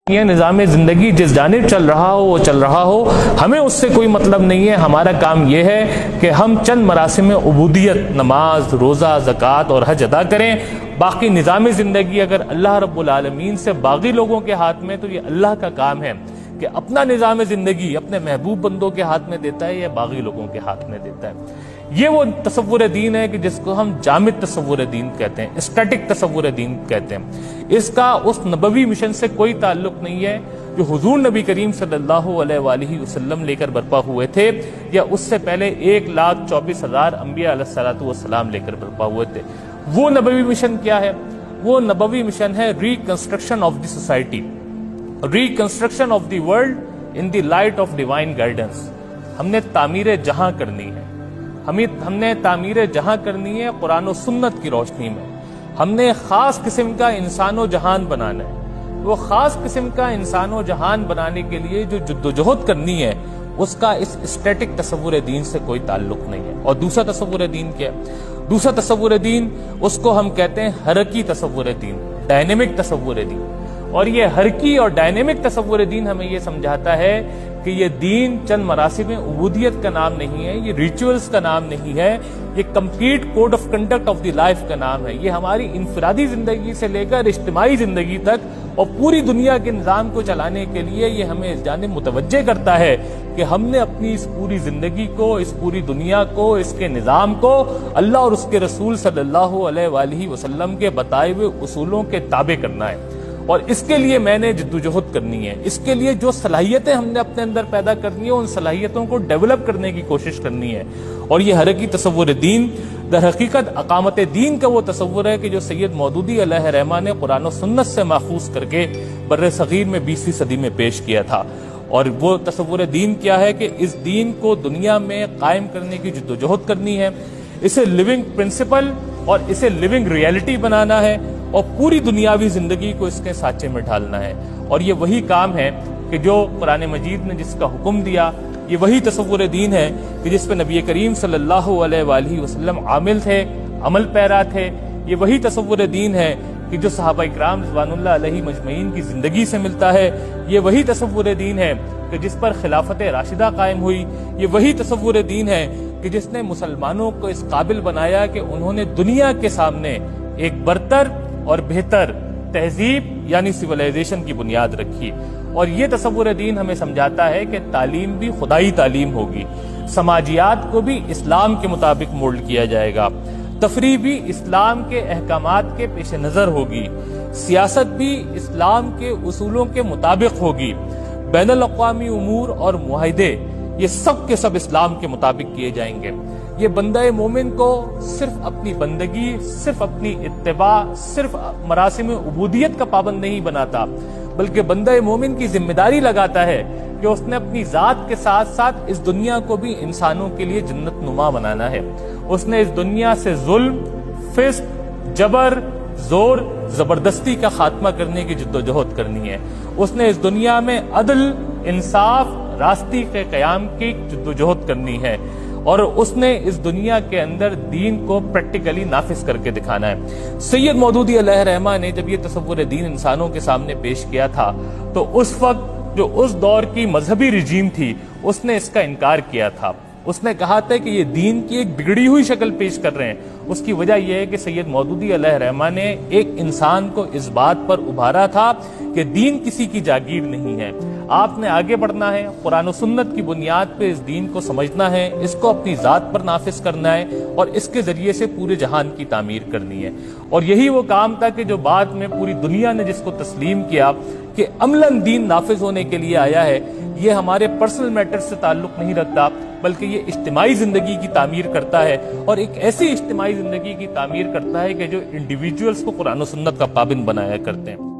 یہ نظام زندگی جس جانب چل رہا ہو وہ چل رہا ہو، ہمیں اس سے کوئی مطلب نہیں ہے۔ ہمارا کام یہ ہے کہ ہم چند مراسم عبودیت، نماز، روزہ، زکوٰۃ اور حج ادا کریں۔ باقی نظام زندگی اگر اللہ رب العالمین سے باغی لوگوں کے ہاتھ میں، تو یہ اللہ کا کام ہے کہ اپنا نظام زندگی اپنے محبوب بندوں کے ہاتھ میں دیتا ہے یا باغی لوگوں کے ہاتھ میں دیتا ہے۔ یہ وہ تصور دین ہے کہ جس کو ہم جامد تصور دین کہتے ہیں، اسٹیٹک تصور دین کہتے ہیں۔ اس کا اس نبوی مشن سے کوئی تعلق نہیں ہے جو حضور نبی کریم صلی اللہ علیہ وآلہ وسلم لے کر برپا ہوئے تھے، یا اس سے پہلے 1,24,000 انبیاء علیہ الصلوۃ والسلام لے کر برپا ہوئے تھے۔ وہ نبوی مشن کیا ہے؟ وہ نبوی مشن ہے reconstruction of the society, reconstruction of the world in the light of divine guidance. ہم نے تعمیر جہاں کرنی ہے، ہم نے تعمیر جہاں کرنی ہے قرآن و سنت کی روشنی میں۔ ہم نے خاص قسم کا انسان و جہان بنانا ہے۔ وہ خاص قسم کا انسان و جہان بنانے کے لیے جو جدوجہد کرنی ہے، اس کا اس اسٹیٹک تصور دین سے کوئی تعلق نہیں ہے۔ اور دوسرا تصور دین کیا ہے؟ دوسرا تصور دین، اس کو ہم کہتے ہیں حرکی تصور دین، ڈائنامک تصور دین۔ اور یہ حرکی اور ڈائنامک تصور دین ہمیں یہ سمجھاتا ہے کہ یہ دین چند مراسم عبودیت کا نام نہیں ہے، یہ ریچولز کا نام نہیں ہے، یہ complete code of conduct of the life کا نام ہے۔ یہ ہماری انفرادی زندگی سے لے کر اجتماعی زندگی تک اور پوری دنیا کے نظام کو چلانے کے لیے یہ ہمیں اس جانب متوجہ کرتا ہے کہ ہم نے اپنی اس پوری زندگی کو، اس پوری دنیا کو، اس کے نظام کو اللہ اور اس کے رسول صلی اللہ علیہ وآلہ وسلم کے بتائے ہوئے اصولوں کے تابع کرنا ہے۔ اور اس کے لیے میں نے جدوجہد کرنی ہے۔ اس کے لیے جو صلاحیتیں ہم نے اپنے اندر پیدا کرنی ہیں، ان صلاحیتوں کو ڈیولپ کرنے کی کوشش کرنی ہے۔ اور یہ حرکی تصور دین در حقیقت اقامت دین کا وہ تصور ہے کہ جو سید مودودی علیہ رحمہ نے قرآن و سنت سے ماخوذ کر کے بر صغیر میں 20ویں صدی میں پیش کیا تھا۔ اور وہ تصور دین کیا ہے کہ اس دین کو دنیا میں قائم کرنے کی جدوجہد کرنی ہے، اسے لیونگ پرنسپل اور اسے لیونگ ریالٹی بنانا ہے، اور پوری دنیاوی زندگی کو اس کے سانچے میں ڈھالنا ہے۔ اور یہ وہی کام ہے کہ جو قرآن مجید نے جس کا حکم دیا، یہ وہی تصور دین ہے کہ جس پہ نبی کریم صلی اللہ علیہ وآلہ وسلم عامل تھے، عمل پیرا تھے۔ یہ وہی تصور دین ہے کہ جو صحابہ اکرام رضوان اللہ علیہ مجمعین کی زندگی سے ملتا ہے۔ یہ وہی تصور دین ہے کہ جس پر خلافت راشدہ قائم ہوئی۔ یہ وہی تصور دین ہے کہ جس نے مسلمانوں کو اس قابل بنایا کہ انہوں نے دنیا کے سامنے ایک برتر اور بہتر تہذیب یعنی سویلائزیشن کی بنیاد رکھی۔ اور یہ تصور دین ہمیں سمجھاتا ہے کہ تعلیم بھی خدائی تعلیم ہوگی، سماجیات کو بھی اسلام کے مطابق مولڈ کیا جائے گا، تفریح بھی اسلام کے احکامات کے پیش نظر ہوگی، سیاست بھی اسلام کے اصولوں کے مطابق ہوگی، بین الاقوامی امور اور معاہدے یہ سب کے سب اسلام کے مطابق کیے جائیں گے۔ یہ بندہ مومن کو صرف اپنی بندگی، صرف اپنی اتباع، صرف مراسم عبودیت کا پابند نہیں بناتا، بلکہ بندہ مومن کی ذمہ داری لگاتا ہے کہ اس نے اپنی ذات کے ساتھ ساتھ اس دنیا کو بھی انسانوں کے لیے جنت نما بنانا ہے۔ اس نے اس دنیا سے ظلم، فسق، جبر، زور، زبردستی کا خاتمہ کرنے کی جدوجہد کرنی ہے۔ اس نے اس دنیا میں عدل، انصاف، راستی کے قیام کی جدوجہد کرنی ہے، اور اس نے اس دنیا کے اندر دین کو پریکٹیکلی نافذ کر کے دکھانا ہے۔ سید مودودی علیہ رحمہ نے جب یہ تصور دین انسانوں کے سامنے پیش کیا تھا، تو اس وقت جو اس دور کی مذہبی رجیم تھی، اس نے اس کا انکار کیا تھا۔ اس نے کہا تھا کہ یہ دین کی ایک بگڑی ہوئی شکل پیش کر رہے ہیں۔ اس کی وجہ یہ ہے کہ سید مودودی علیہ رحمہ نے ایک انسان کو اس بات پر ابھارا تھا کہ دین کسی کی جاگیر نہیں ہے، آپ نے آگے بڑھنا ہے، قرآن و سنت کی بنیاد پہ اس دین کو سمجھنا ہے، اس کو اپنی ذات پر نافذ کرنا ہے، اور اس کے ذریعے سے پورے جہان کی تعمیر کرنی ہے۔ اور یہی وہ کام تھا کہ جو بعد میں پوری دنیا نے جس کو تسلیم کیا کہ عملاً دین نافذ ہونے کے لیے آیا ہے۔ یہ ہمارے پرسنل میٹر سے تعلق نہیں رکھتا، بلکہ یہ اجتماعی زندگی کی تعمیر کرتا ہے، اور ایک ایسی اجتماعی زندگی کی تعمیر کرتا ہے کہ جو انڈیویجولز کو قرآن و سنت کا پابند بنایا کرتے ہیں۔